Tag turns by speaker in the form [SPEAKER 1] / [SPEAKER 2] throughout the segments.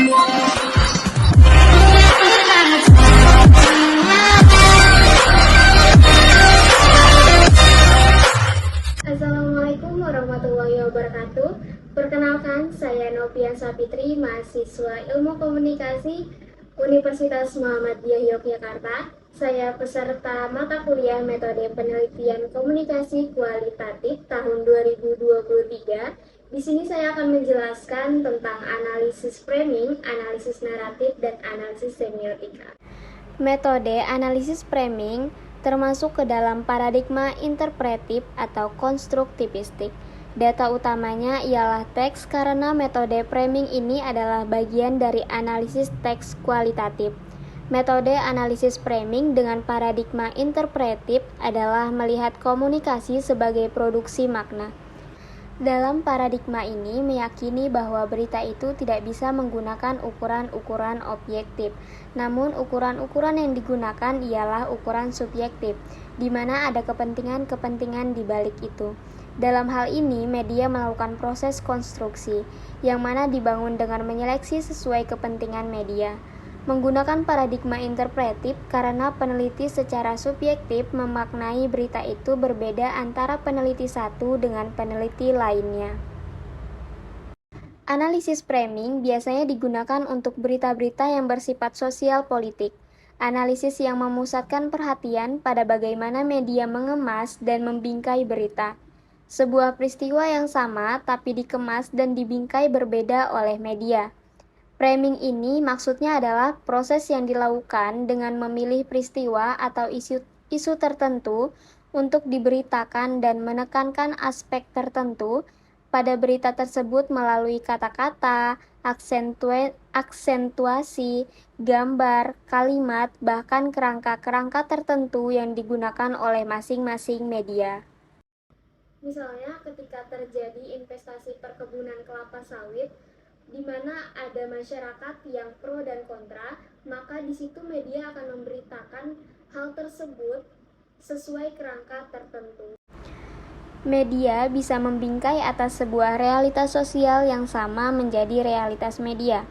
[SPEAKER 1] Assalamualaikum warahmatullahi wabarakatuh. Perkenalkan, saya Novian Sapitri, mahasiswa Ilmu Komunikasi Universitas Muhammadiyah Yogyakarta. Saya peserta mata kuliah Metode Penelitian Komunikasi Kualitatif tahun 2023. Di sini saya akan menjelaskan tentang analisis framing, analisis naratif, dan analisis semiotika. Metode analisis framing termasuk ke dalam paradigma interpretif atau konstruktivistik. Data utamanya ialah teks karena metode framing ini adalah bagian dari analisis teks kualitatif. Metode analisis framing dengan paradigma interpretif adalah melihat komunikasi sebagai produksi makna. Dalam paradigma ini meyakini bahwa berita itu tidak bisa menggunakan ukuran-ukuran objektif, namun ukuran-ukuran yang digunakan ialah ukuran subjektif, di mana ada kepentingan-kepentingan di balik itu. Dalam hal ini, media melakukan proses konstruksi, yang mana dibangun dengan menyeleksi sesuai kepentingan media. Menggunakan paradigma interpretif karena peneliti secara subjektif memaknai berita itu berbeda antara peneliti satu dengan peneliti lainnya. Analisis framing biasanya digunakan untuk berita-berita yang bersifat sosial politik. Analisis yang memusatkan perhatian pada bagaimana media mengemas dan membingkai berita. Sebuah peristiwa yang sama tapi dikemas dan dibingkai berbeda oleh media. Framing ini maksudnya adalah proses yang dilakukan dengan memilih peristiwa atau isu tertentu untuk diberitakan dan menekankan aspek tertentu pada berita tersebut melalui kata-kata, aksentuasi, gambar, kalimat, bahkan kerangka-kerangka tertentu yang digunakan oleh masing-masing media. Misalnya ketika terjadi investasi perkebunan kelapa sawit, di mana ada masyarakat yang pro dan kontra, maka di situ media akan memberitakan hal tersebut sesuai kerangka tertentu. Media bisa membingkai atas sebuah realitas sosial yang sama menjadi realitas media.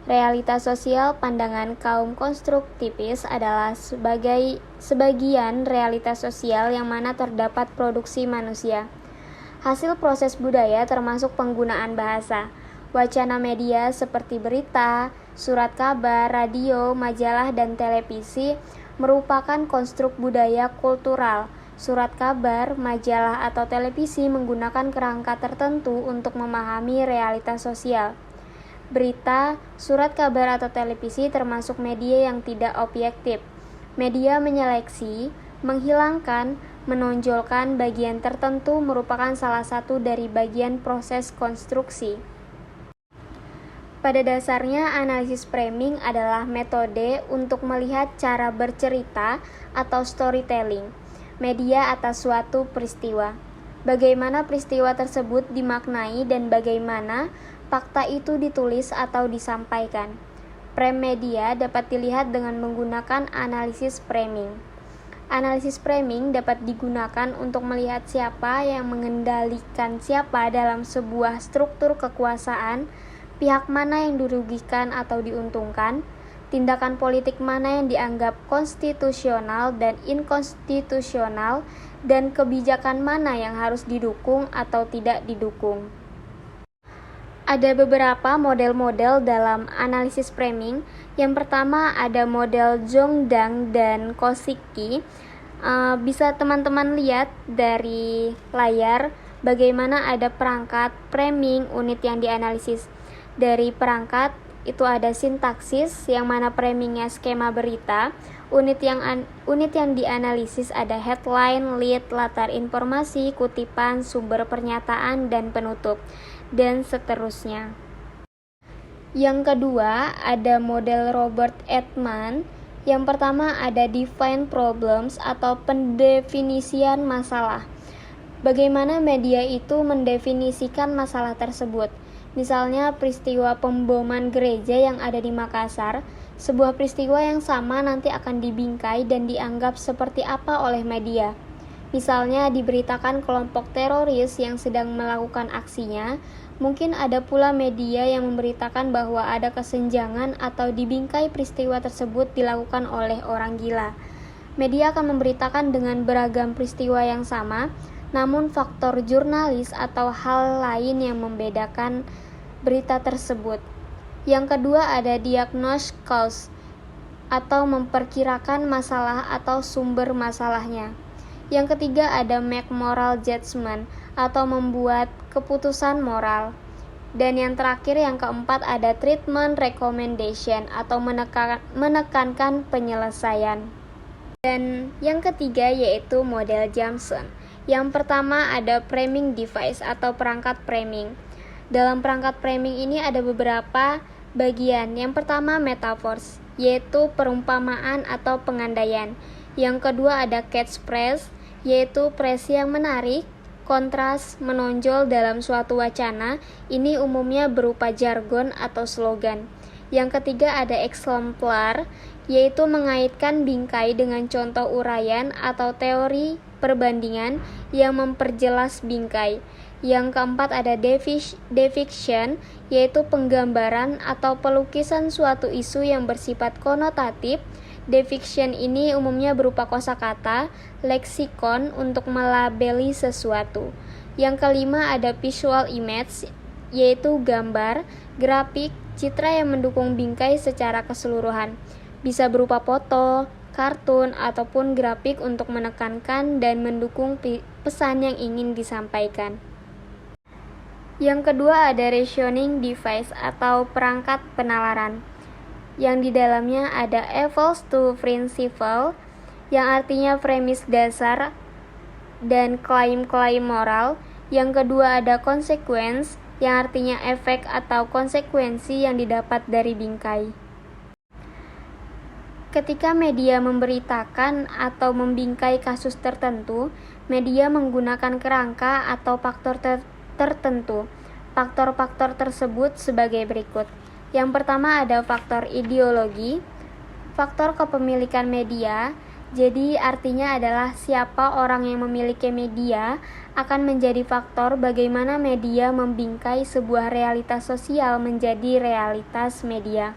[SPEAKER 1] Realitas sosial pandangan kaum konstruktivis adalah sebagian realitas sosial yang mana terdapat produksi manusia. Hasil proses budaya termasuk penggunaan bahasa. Wacana media seperti berita, surat kabar, radio, majalah, dan televisi merupakan konstruk budaya kultural. Surat kabar, majalah, atau televisi menggunakan kerangka tertentu untuk memahami realitas sosial. Berita, surat kabar, atau televisi termasuk media yang tidak objektif. Media menyeleksi, menghilangkan, menonjolkan bagian tertentu merupakan salah satu dari bagian proses konstruksi. Pada dasarnya, analisis framing adalah metode untuk melihat cara bercerita atau storytelling media atas suatu peristiwa. Bagaimana peristiwa tersebut dimaknai dan bagaimana fakta itu ditulis atau disampaikan. Frame media dapat dilihat dengan menggunakan analisis framing. Analisis framing dapat digunakan untuk melihat siapa yang mengendalikan siapa dalam sebuah struktur kekuasaan, pihak mana yang dirugikan atau diuntungkan, tindakan politik mana yang dianggap konstitusional dan inkonstitusional, dan kebijakan mana yang harus didukung atau tidak didukung. Ada beberapa model-model dalam analisis framing. Yang pertama ada model Zhongdang dan Kossicki. Bisa teman-teman lihat dari layar bagaimana ada perangkat framing unit yang dianalisis. Dari perangkat itu ada sintaksis yang mana framingnya skema berita. Unit yang dianalisis ada headline, lead, latar informasi, kutipan, sumber pernyataan, dan penutup, dan seterusnya. Yang kedua ada model Robert Altman. Yang pertama ada define problems atau pendefinisian masalah. Bagaimana media itu mendefinisikan masalah tersebut. Misalnya peristiwa pemboman gereja yang ada di Makassar, sebuah peristiwa yang sama nanti akan dibingkai dan dianggap seperti apa oleh media. Misalnya diberitakan kelompok teroris yang sedang melakukan aksinya Mungkin ada pula media yang memberitakan bahwa ada kesenjangan atau dibingkai peristiwa tersebut dilakukan oleh orang gila. Media akan memberitakan dengan beragam peristiwa yang sama, namun faktor jurnalis atau hal lain yang membedakan berita tersebut. Yang kedua ada diagnose cause atau memperkirakan masalah atau sumber masalahnya. Yang ketiga ada make moral judgment atau membuat keputusan moral. Dan yang terakhir yang keempat ada treatment recommendation atau menekankan penyelesaian. Dan yang ketiga yaitu model Jameson. Yang pertama ada framing device atau perangkat framing. Dalam perangkat framing ini ada beberapa bagian. Yang pertama metaphors, yaitu perumpamaan atau pengandaian. Yang kedua ada catchphrase, yaitu phrase yang menarik, kontras, menonjol dalam suatu wacana. Ini umumnya berupa jargon atau slogan. Yang ketiga ada exemplar, yaitu mengaitkan bingkai dengan contoh uraian atau teori perbandingan yang memperjelas bingkai. Yang keempat ada depiction, yaitu penggambaran atau pelukisan suatu isu yang bersifat konotatif. Depiction ini umumnya berupa kosakata, leksikon untuk melabeli sesuatu. Yang kelima ada visual image, yaitu gambar, grafik, citra yang mendukung bingkai secara keseluruhan. Bisa berupa foto, kartun, ataupun grafik untuk menekankan dan mendukung pesan yang ingin disampaikan. Yang kedua ada reasoning device atau perangkat penalaran, yang di dalamnya ada equals to principle, yang artinya premis dasar dan klaim-klaim moral. Yang kedua ada consequence, yang artinya efek atau konsekuensi yang didapat dari bingkai. Ketika media memberitakan atau membingkai kasus tertentu, media menggunakan kerangka atau faktor tertentu. Faktor-faktor tersebut sebagai berikut. Yang pertama ada faktor ideologi, faktor kepemilikan media. Jadi artinya adalah siapa orang yang memiliki media akan menjadi faktor bagaimana media membingkai sebuah realitas sosial menjadi realitas media.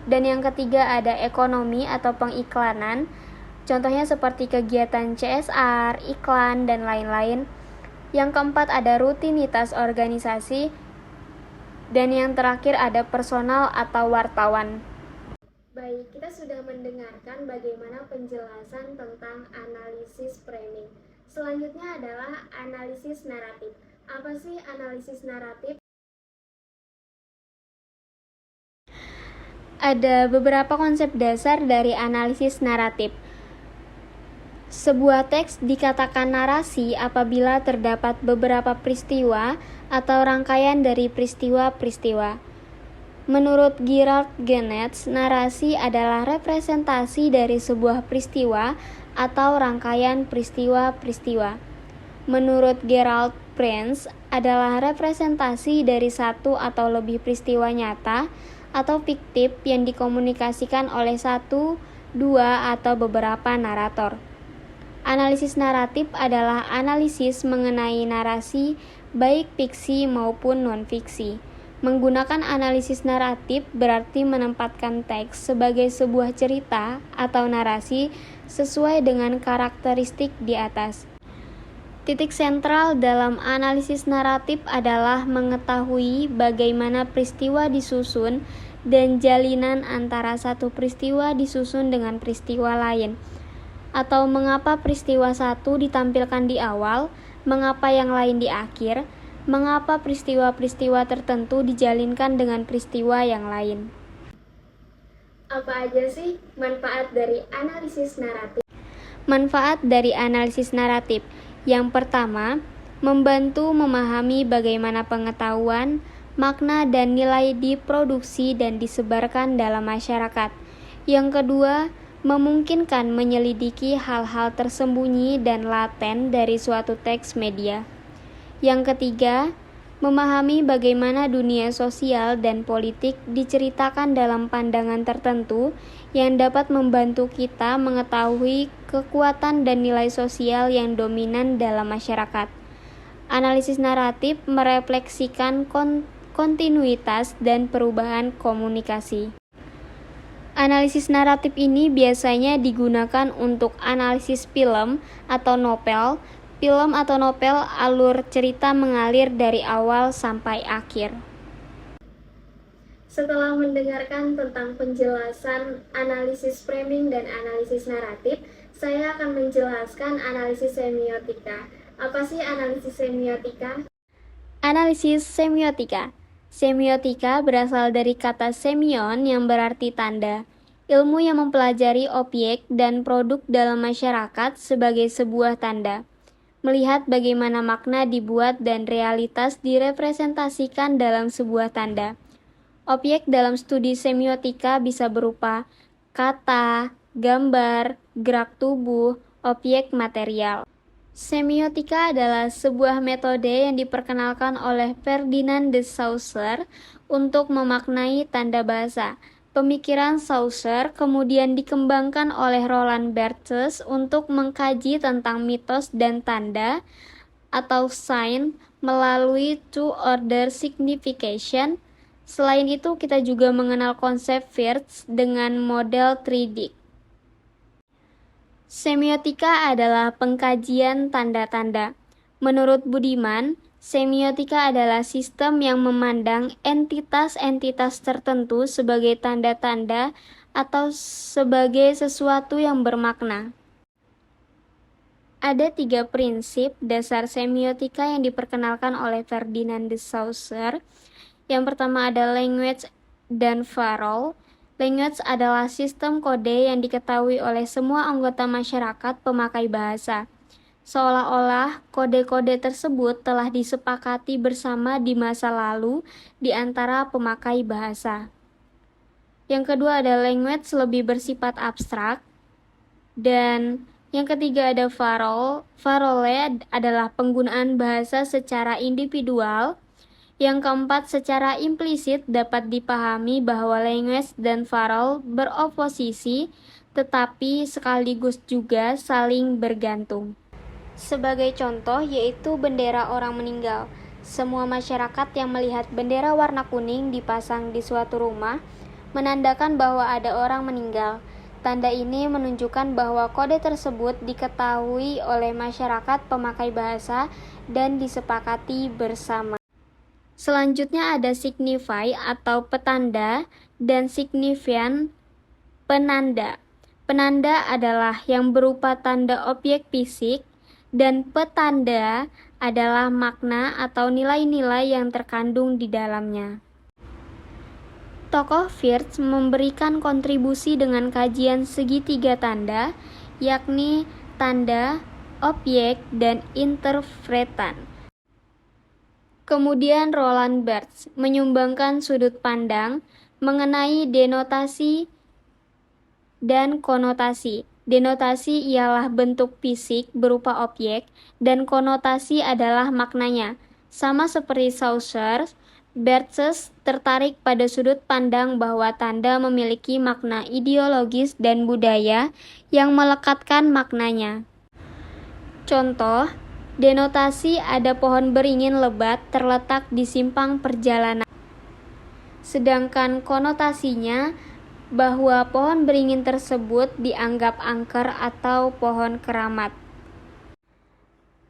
[SPEAKER 1] Dan yang ketiga ada ekonomi atau pengiklanan. Contohnya seperti kegiatan CSR, iklan, dan lain-lain. Yang keempat ada rutinitas organisasi. Dan yang terakhir ada personal atau wartawan. Baik, kita sudah mendengarkan bagaimana penjelasan tentang analisis framing. Selanjutnya adalah analisis naratif. Apa sih analisis naratif? Ada beberapa konsep dasar dari analisis naratif. Sebuah teks dikatakan narasi apabila terdapat beberapa peristiwa atau rangkaian dari peristiwa-peristiwa. Menurut Gerald Genetz, narasi adalah representasi dari sebuah peristiwa atau rangkaian peristiwa-peristiwa. Menurut Gerald Prince, adalah representasi dari satu atau lebih peristiwa nyata atau fiktif yang dikomunikasikan oleh satu, dua, atau beberapa narator. Analisis naratif adalah analisis mengenai narasi, baik fiksi maupun non-fiksi. Menggunakan analisis naratif berarti menempatkan teks sebagai sebuah cerita atau narasi sesuai dengan karakteristik di atas. Titik sentral dalam analisis naratif adalah mengetahui bagaimana peristiwa disusun dan jalinan antara satu peristiwa disusun dengan peristiwa lain. Atau mengapa peristiwa satu ditampilkan di awal, mengapa yang lain di akhir, mengapa peristiwa-peristiwa tertentu dijalinkan dengan peristiwa yang lain. Apa aja sih manfaat dari analisis naratif? Manfaat dari analisis naratif. Yang pertama, membantu memahami bagaimana pengetahuan, makna, dan nilai diproduksi dan disebarkan dalam masyarakat. Yang kedua, memungkinkan menyelidiki hal-hal tersembunyi dan laten dari suatu teks media. Yang ketiga, memahami bagaimana dunia sosial dan politik diceritakan dalam pandangan tertentu yang dapat membantu kita mengetahui kekuatan dan nilai sosial yang dominan dalam masyarakat. Analisis naratif merefleksikan kontinuitas dan perubahan komunikasi. Analisis naratif ini biasanya digunakan untuk analisis film atau novel. Film atau novel alur cerita mengalir dari awal sampai akhir. Setelah mendengarkan tentang penjelasan analisis framing dan analisis naratif, saya akan menjelaskan analisis semiotika. Apa sih analisis semiotika? Analisis semiotika. Semiotika berasal dari kata semion yang berarti tanda, ilmu yang mempelajari objek dan produk dalam masyarakat sebagai sebuah tanda, melihat bagaimana makna dibuat dan realitas direpresentasikan dalam sebuah tanda. Objek dalam studi semiotika bisa berupa kata, gambar, gerak tubuh, objek material. Semiotika adalah sebuah metode yang diperkenalkan oleh Ferdinand de Saussure untuk memaknai tanda bahasa. Pemikiran Saussure kemudian dikembangkan oleh Roland Barthes untuk mengkaji tentang mitos dan tanda atau sign melalui two-order signification. Selain itu, kita juga mengenal konsep Wirtz dengan model 3D. Semiotika adalah pengkajian tanda-tanda. Menurut Budiman, semiotika adalah sistem yang memandang entitas-entitas tertentu sebagai tanda-tanda atau sebagai sesuatu yang bermakna. Ada 3 prinsip dasar semiotika yang diperkenalkan oleh Ferdinand de Saussure. Yang pertama ada language dan parole. Language adalah sistem kode yang diketahui oleh semua anggota masyarakat pemakai bahasa, seolah-olah kode-kode tersebut telah disepakati bersama di masa lalu di antara pemakai bahasa. Yang kedua ada language lebih bersifat abstrak, dan yang ketiga ada parole. Parole adalah penggunaan bahasa secara individual. Yang keempat, secara implisit dapat dipahami bahwa language dan parole beroposisi, tetapi sekaligus juga saling bergantung. Sebagai contoh yaitu bendera orang meninggal. Semua masyarakat yang melihat bendera warna kuning dipasang di suatu rumah menandakan bahwa ada orang meninggal. Tanda ini menunjukkan bahwa kode tersebut diketahui oleh masyarakat pemakai bahasa dan disepakati bersama. Selanjutnya ada signify atau petanda dan signifian penanda. Penanda adalah yang berupa tanda objek fisik dan petanda adalah makna atau nilai-nilai yang terkandung di dalamnya. Tokoh Wirtz memberikan kontribusi dengan kajian segitiga tanda, yakni tanda, objek, dan interpretan. Kemudian Roland Barthes menyumbangkan sudut pandang mengenai denotasi dan konotasi. Denotasi ialah bentuk fisik berupa objek dan konotasi adalah maknanya. Sama seperti Saussure, Barthes tertarik pada sudut pandang bahwa tanda memiliki makna ideologis dan budaya yang melekatkan maknanya. Contoh, denotasi ada pohon beringin lebat terletak di simpang perjalanan. Sedangkan konotasinya bahwa pohon beringin tersebut dianggap angker atau pohon keramat.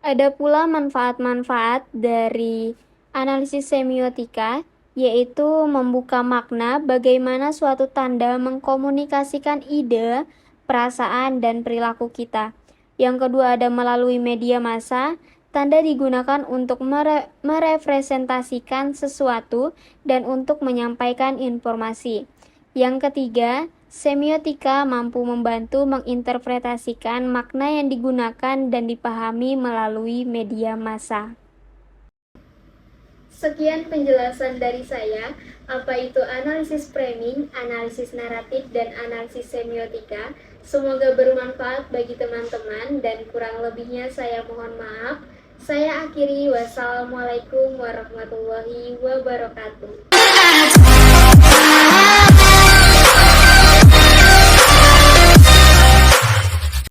[SPEAKER 1] Ada pula manfaat-manfaat dari analisis semiotika, yaitu membuka makna bagaimana suatu tanda mengkomunikasikan ide, perasaan, dan perilaku kita. Yang kedua ada melalui media massa, tanda digunakan untuk merepresentasikan sesuatu dan untuk menyampaikan informasi. Yang ketiga, semiotika mampu membantu menginterpretasikan makna yang digunakan dan dipahami melalui media massa. Sekian penjelasan dari saya, apa itu analisis framing, analisis naratif, dan analisis semiotika. Semoga bermanfaat bagi teman-teman dan kurang lebihnya saya mohon maaf. Saya akhiri, wassalamualaikum warahmatullahi wabarakatuh.